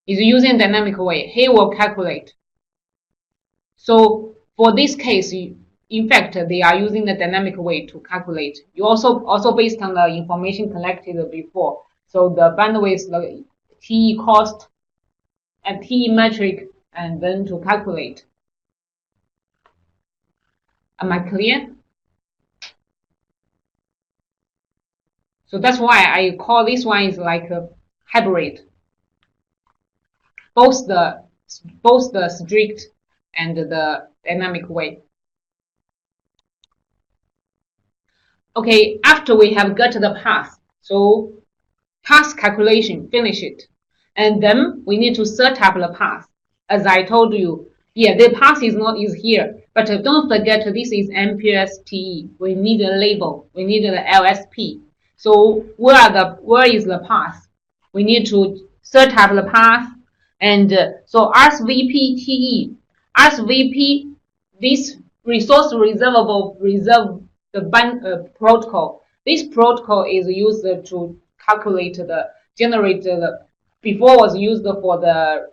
He will calculate. So for this case, in fact, they are using the dynamic way to calculate. You also based on the information collected before. So the bandwidth, the TE cost, and TE metric, and then to calculate. Am I clear? So that's why I call this one is like a hybrid. Both the strict and the dynamic way. Okay, after we have got the path, so path calculation, finish it. And then we need to set up the path. As I told you, yeah, the path is here, but don't forget this is MPLS TE. We need a label. We need the LSP. So where is the path? We need to set up the path. And so RSVP TE, RSVP, this resource reserve the protocol. This protocol is used to calculate generate the, before was used for the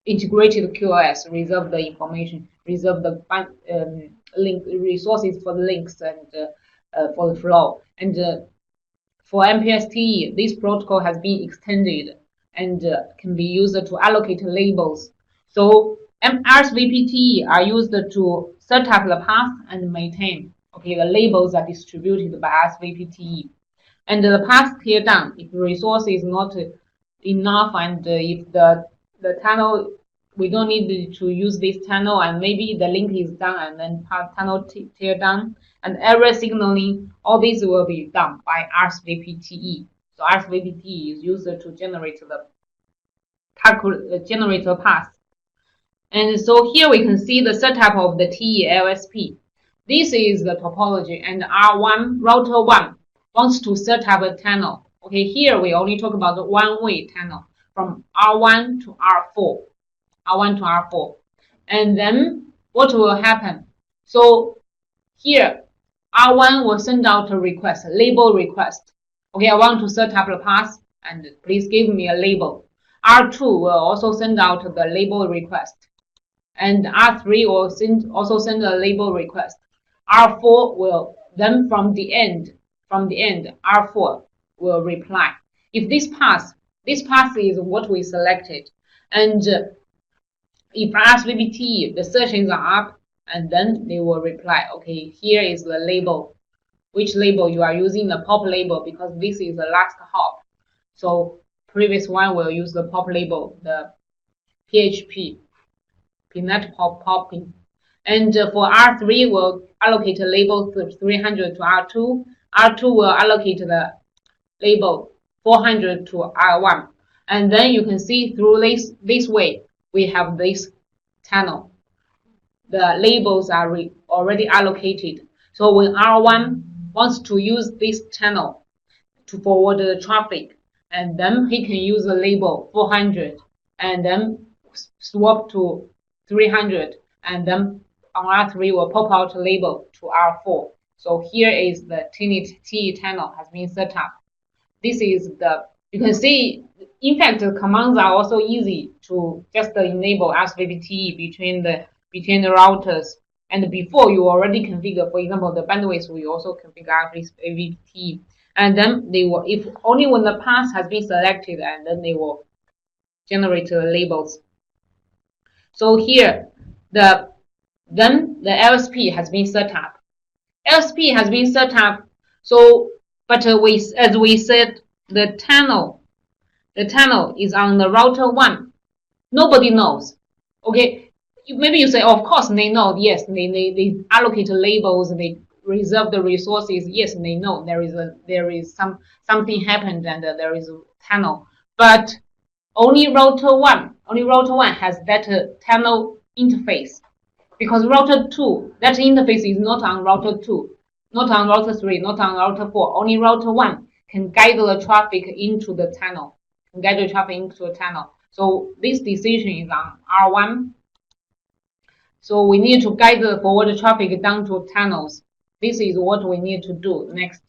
integrated QoS, reserve the information, reserve the link resources for the links and for the flow. And for MPLS TE, this protocol has been extended and can be used to allocate labels. So RSVP TE are used to set up the path and maintain. Okay, the labels are distributed by RSVP TE. And the path tear down if the resource is not enough, and if the tunnel, we don't need to use this tunnel, and maybe the link is done and then tunnel tear down, and error signaling, all these will be done by RSVP TE. So RSVP TE is used to generate the path. And so here we can see the setup of the TE LSP. This is the topology, and router 1 wants to set up a tunnel. Okay, here we only talk about the one-way tunnel from R1 to R4. R1 to R4. And then what will happen? So here, R1 will send out a request, a label request. Okay, I want to set up the path, and please give me a label. R2 will also send out the label request. And R3 will also send a label request. R4 will then from the end, R4 will reply. If this path is what we selected, and if RSVP TE, the searchings are up, and then they will reply. Okay, here is the label. Which label you are using? The pop label, because this is the last hop. So previous one will use the pop label, the PHP, PNet popping. And for R3 will allocate a label 300 to R2. R2 will allocate the label 400 to R1. And then you can see through this way, we have this tunnel. The labels are already allocated. So when R1 wants to use this channel to forward the traffic, and then he can use the label 400 and then swap to 300, and then on R3 will pop out a label to R4. So here is the TE channel has been set up. This is the, you can see, in fact, the commands are also easy to just enable RSVP TE between the routers. And before you already configure, for example, the bandwidth, we also configure RSVP TE. And then they will, if only when the path has been selected, and then they will generate the labels. So here, then the LSP has been set up. LSP has been set up. So, but as we said, the tunnel is on the router 1. Nobody knows. Okay, maybe you say, oh, of course they know. Yes, they allocate labels. They reserve the resources. Yes, they know there is something happened and there is a tunnel. But only router 1 has that tunnel interface. because router 2, that interface is not on router 2, not on router 3, not on router 4. Only router 1 can guide the traffic into the channel, So this decision is on R1. So we need to guide the forward traffic down to channels. This is what we need to do next.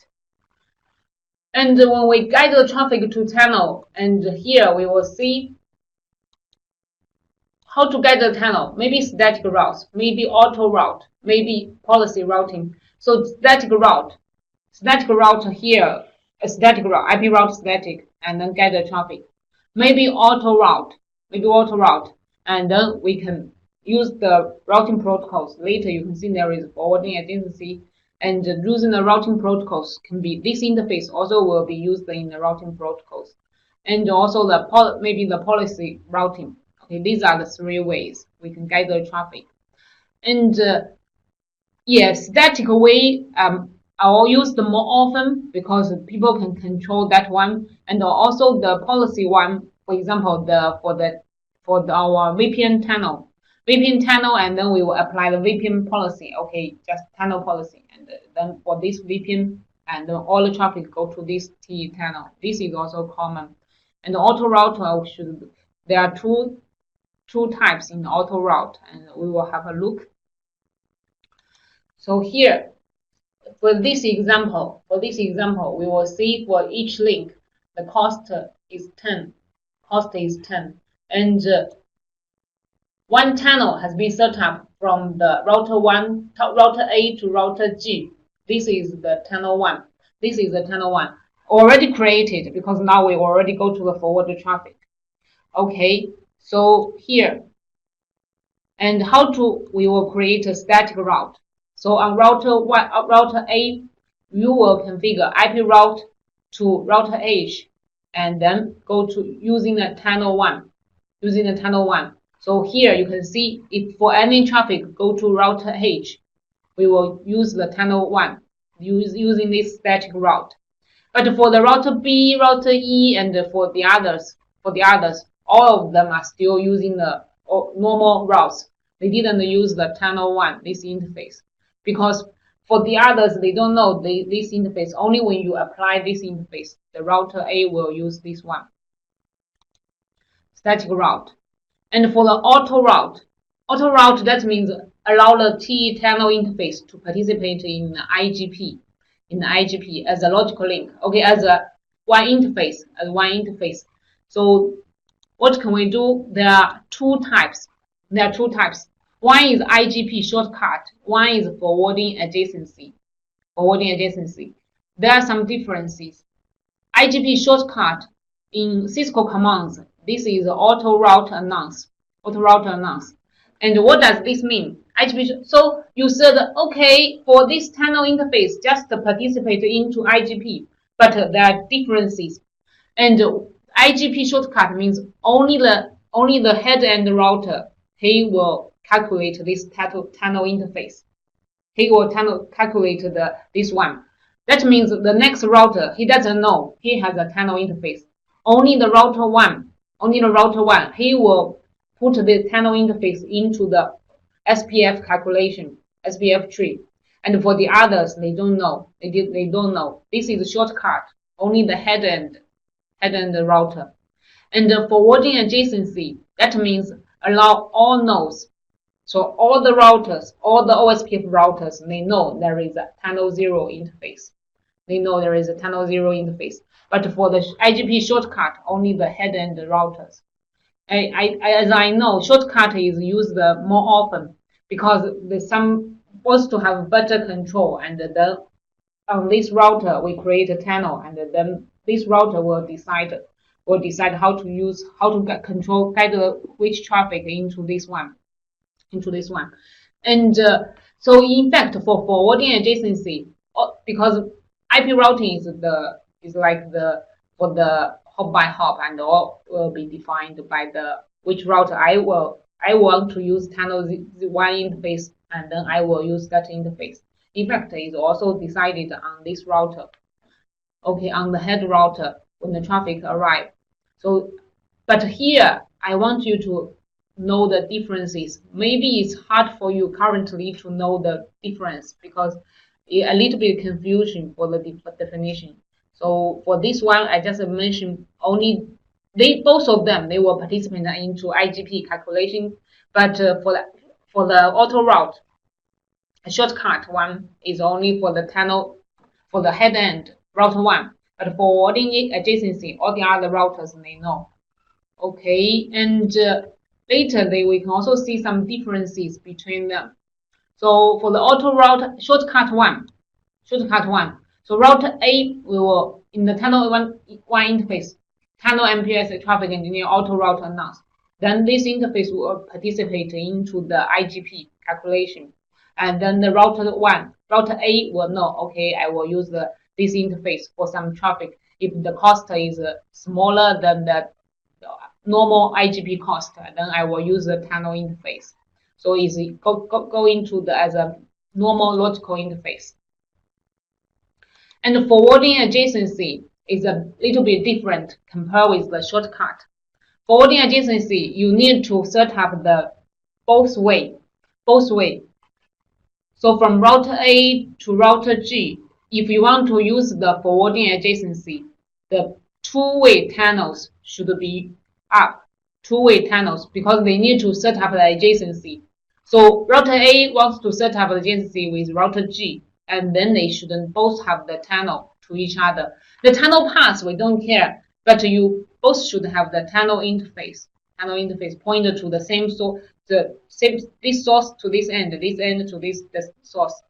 And when we guide the traffic to channel, and here we will see how to guide the channel. Maybe static routes, maybe auto route, maybe policy routing. So static route here, a static route, IP route static, and then guide the traffic. Maybe auto route, and then we can use the routing protocols. Later you can see there is forwarding adjacency, and using the routing protocols can be, this interface also will be used in the routing protocols, and also maybe the policy routing. Okay, these are the 3 ways we can guide the traffic. And yes, static way I'll use them more often because people can control that one, and also the policy one. For example, for our VPN channel, and then we will apply the VPN policy. Okay, just channel policy, and then for this VPN, and then all the traffic go to this TE channel. This is also common. And the auto router there are two types in auto route, and we will have a look. So here, for this example, we will see for each link, the cost is 10. And one channel has been set up from the router A to router G. This is the channel 1. Already created, because now we already go to the forward traffic. Okay, so here, and we will create a static route. So on router A, you will configure IP route to router H, and then go to using the channel 1. So here you can see, if for any traffic go to router H, we will use the channel 1 using this static route. But for the router B, router E, and for the others, all of them are still using the normal routes. They didn't use the channel 1, this interface, because for the others, they don't know this interface. Only when you apply this interface, the router A will use this one, static route. And for the auto route, that means allow the TE channel interface to participate in the IGP, as a logical link. Okay, as one interface. So what can we do? There are two types. One is IGP shortcut. One is forwarding adjacency. There are some differences. IGP shortcut in Cisco commands, this is auto route announce. And what does this mean? IGP. So you said, okay, for this channel interface, just participate into IGP, but there are differences. And IGP shortcut means only the head end router, he will calculate this channel interface. He will calculate this one. That means the next router, he doesn't know he has a channel interface. Only the router one, he will put the channel interface into the SPF calculation, SPF tree. And for the others, they don't know. They don't know. This is a shortcut. Only the head end router. And the forwarding adjacency, that means allow all nodes. So all the routers, all the OSPF routers, they know there is a channel 0 interface. But for the IGP shortcut, only the head end routers. As I know, shortcut is used more often because there's some wants to have better control, and then on this router we create a channel, and then this router will decide how to guide which traffic into this one. And so in fact, for forwarding adjacency, because IP routing is like for the hop by hop, and all will be defined by which router I want to use channel 1 interface, and then I will use that interface. In fact, it's also decided on this router. Okay, on the head router when the traffic arrives. So, but here I want you to know the differences. Maybe it's hard for you currently to know the difference because a little bit confusion for the definition. So for this one, I just mentioned only both of them they will participate into IGP calculation, but for the auto route, a shortcut one is only for the tunnel for the head end router one, but for forwarding adjacency, all the other routers they know. Okay, and later we can also see some differences between them. So for the auto route shortcut one. So router A will in the tunnel one interface, tunnel MPLS traffic engineer auto route announced. Then this interface will participate into the IGP calculation, and then the router A will know. Okay, I will use this interface for some traffic if the cost is smaller than the normal IGP cost, then I will use the tunnel interface. So it's go into as a normal logical interface. And the forwarding adjacency is a little bit different compared with the shortcut. Forwarding adjacency, you need to set up the both way. So from router A to router G, if you want to use the forwarding adjacency, the two-way tunnels should be up. Two-way tunnels because they need to set up the adjacency. So router A wants to set up the adjacency with router G, and then they shouldn't both have the tunnel to each other. The tunnel path we don't care, but you both should have the tunnel interface. Tunnel interface pointed to the same source, this source to this end to this source.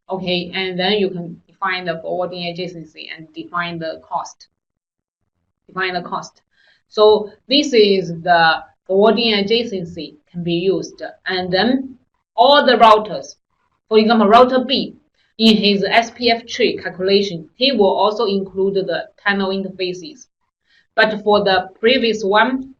Okay, and then you can define the forwarding adjacency and define the cost. So this is the forwarding adjacency can be used, and then all the routers, for example, router B, in his SPF tree calculation, he will also include the tunnel interfaces. But for the previous one,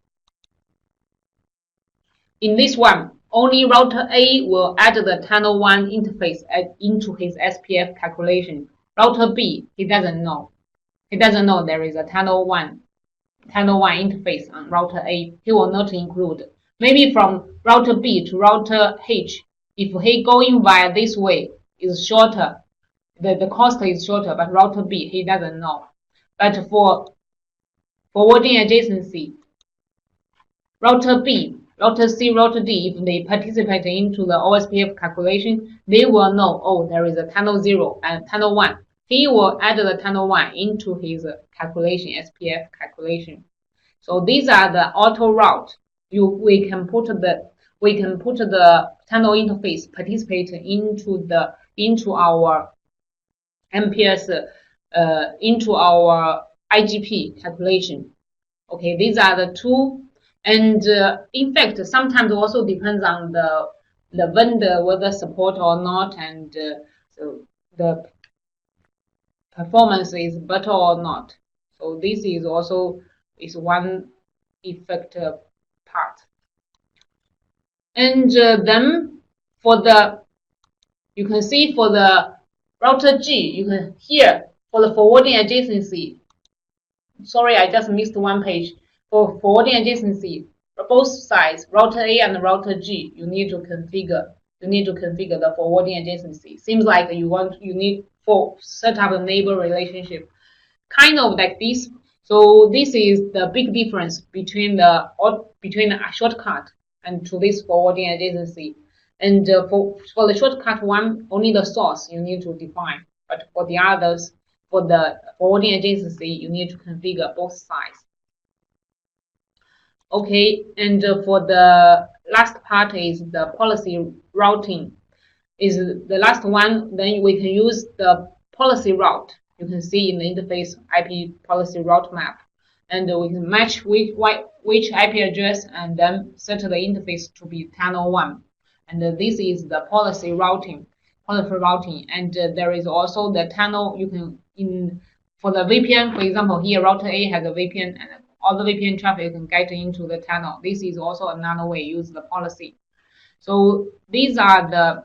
in this one, only router A will add the tunnel 1 interface into his SPF calculation. Router B, he doesn't know. He doesn't know there is a tunnel 1 interface on router A. He will not include. Maybe from router B to router H, if he going via this way, is shorter. The cost is shorter, but router B, he doesn't know. But for forwarding adjacency, router B, router C, router D, if they participate into the OSPF calculation, they will know, oh, there is a tunnel 0 and tunnel 1. He will add the tunnel 1 into his calculation, SPF calculation. So these are the auto route. We can put the tunnel interface participate into our MPLS into our IGP calculation. Okay, these are the two, and in fact, sometimes also depends on the vendor whether support or not, and so the performance is better or not. So this is also one effect part. And then for the, you can see for the router G, you can here for the forwarding adjacency. Sorry, I just missed one page. For forwarding adjacency, both sides, router A and router G, you need to configure. You need to configure the forwarding adjacency. Seems like you need for set up a neighbor relationship, kind of like this. So this is the big difference between the shortcut and to this forwarding adjacency. And for the shortcut one, only the source you need to define. But for the others, for the forwarding adjacency, you need to configure both sides. Okay, and for the last part is the policy routing. Is the last one, then we can use the policy route. You can see in the interface IP policy route map. And we can match which IP address and then set the interface to be tunnel 1. And this is the policy routing. And there is also the tunnel you can for the VPN, for example, here router A has a VPN and all the VPN traffic can get into the tunnel. This is also another way to use the policy. So these are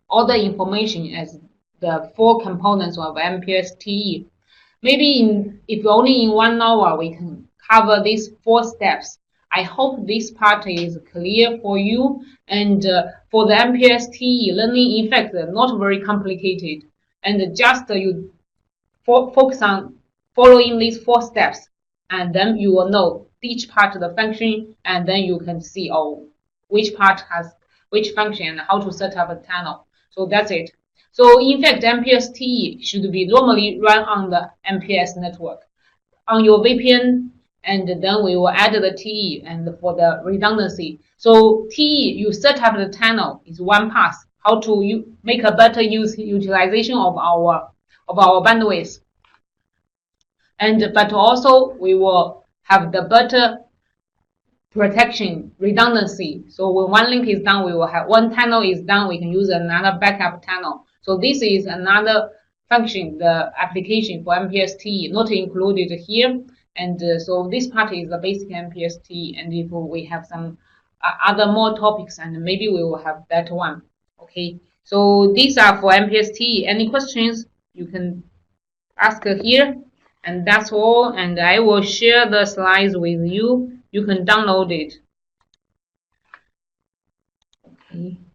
all the information as the 4 components of MPLS TE. Maybe if only in 1 hour we can cover these 4 steps. I hope this part is clear for you. And for the MPLS TE learning effect, not very complicated. And just you focus on following these 4 steps, and then you will know each part of the function, and then you can see which part has which function and how to set up a tunnel. So that's it. So in fact, MPLS TE should be normally run on the MPLS network on your VPN, and then we will add the TE and for the redundancy. So TE, you set up the tunnel is one path. How to make a better utilization of our bandwidth. And but also we will have the better protection redundancy. So when one link is done, we will have one tunnel is done, we can use another backup tunnel. So this is another function, the application for MPLS TE, not included here. And so this part is the basic MPLS TE. And if we have some other more topics, and maybe we will have that one. Okay. So these are for MPLS TE. Any questions you can ask here. And that's all. And I will share the slides with you. You can download it. Okay.